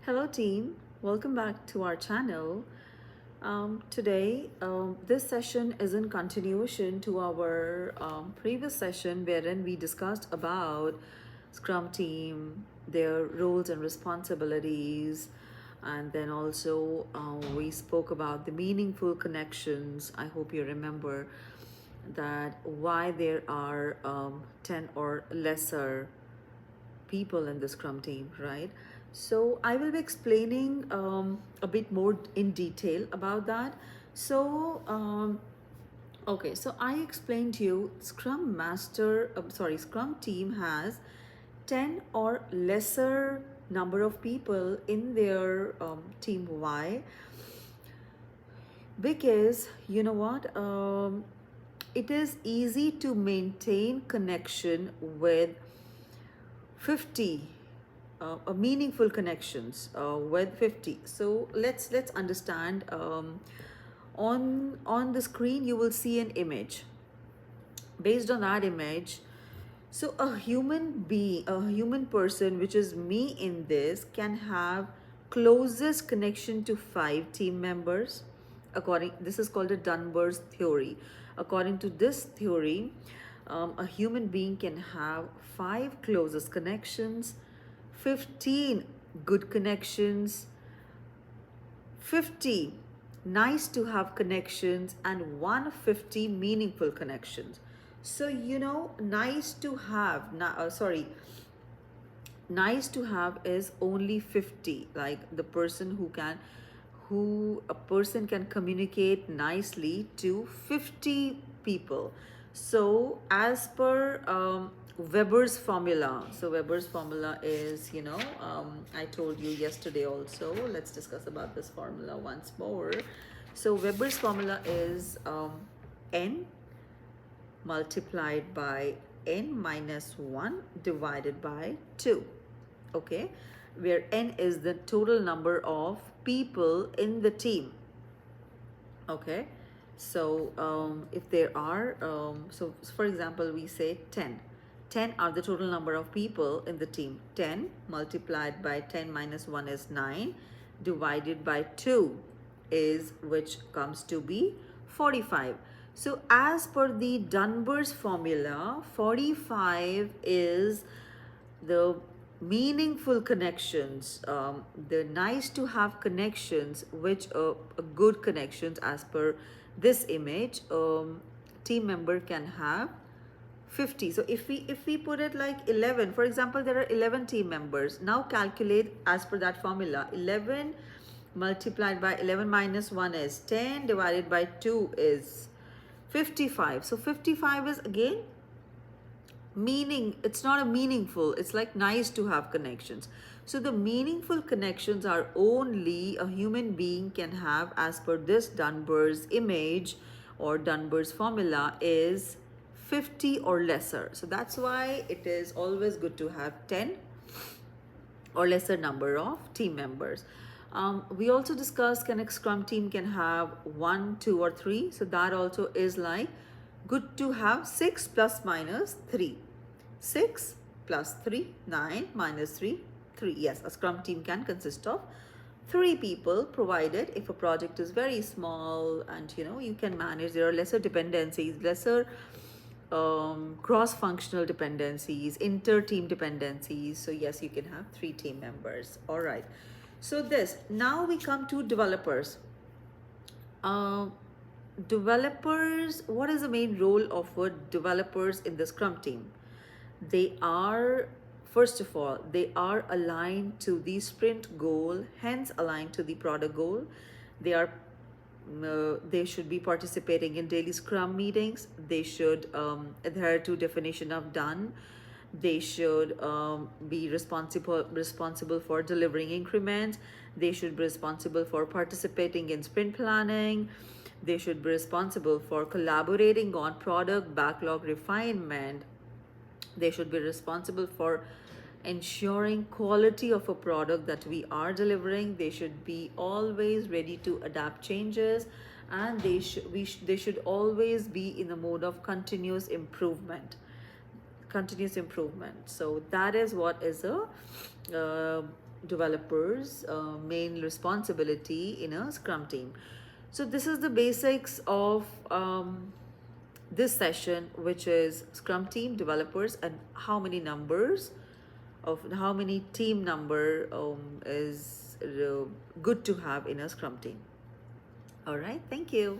Hello team, welcome back to our channel. Today, this session is in continuation to our previous session wherein we discussed about Scrum team, their roles and responsibilities, and then also we spoke about the meaningful connections. I hope you remember that why there are 10 or lesser people in the Scrum team, right? So I will be explaining a bit more in detail about that. So, okay, so I explained to you Scrum team has 10 or lesser number of people in their team. Why? Because you know what? It is easy to maintain connection with 50 meaningful connections with 50. So let's understand. On the screen you will see an image. Based on that image, so a human person, which is me in this, can have closest connection to 5 team members. This is called a Dunbar's theory. According to this theory, a human being can have 5 closest connections, 15 good connections, 50 nice to have connections, and 150 meaningful connections. So nice to have, nice to have is only 50, like who a person can communicate nicely to 50 people. So as per Weber's formula, so Weber's formula is, I told you yesterday also. Let's discuss about this formula once more. So Weber's formula is n multiplied by n minus 1 divided by 2. Okay, where n is the total number of people in the team. Okay, so if there are so for example we say 10 are the total number of people in the team. 10 multiplied by 10 minus 1 is 9, divided by 2 is, which comes to be 45. So as per the Dunbar's formula, 45 is the meaningful connections, the nice to have connections, which good connections as per this image. Team member can have 50. So if we put it like 11, for example, there are 11 team members. Now calculate as per that formula. 11 multiplied by 11 minus 1 is 10, divided by 2 is 55. So 55 is again it's not a meaningful, it's like nice to have connections. So the meaningful connections are only a human being can have as per this Dunbar's image or Dunbar's formula is 50 or lesser. So that's why it is always good to have 10 or lesser number of team members. We also discussed can a Scrum team can have 1, 2 or 3. So that also is like good to have 6 plus minus 3. 6 plus 3, 9 minus 3, 3. Yes, a Scrum team can consist of 3 people, provided if a project is very small and you can manage. There are lesser dependencies, lesser cross-functional dependencies, inter-team dependencies. So yes, you can have 3 team members. All right. So now we come to developers. Developers, what is the main role of developers in the Scrum team? They are, first of all, they are aligned to the sprint goal, hence aligned to the product goal. They should be participating in daily Scrum meetings. They should adhere to definition of done. They should be responsible for delivering increments. They should be responsible for participating in sprint planning. They should be responsible for collaborating on product backlog refinement. They should be responsible for ensuring quality of a product that we are delivering. They should be always ready to adapt changes, and they should always be in the mode of continuous improvement. So that is what is a developers' main responsibility in a Scrum team. So this is the basics of this session, which is Scrum team, developers, and how many numbers of how many team number is good to have in a Scrum team. All right, thank you.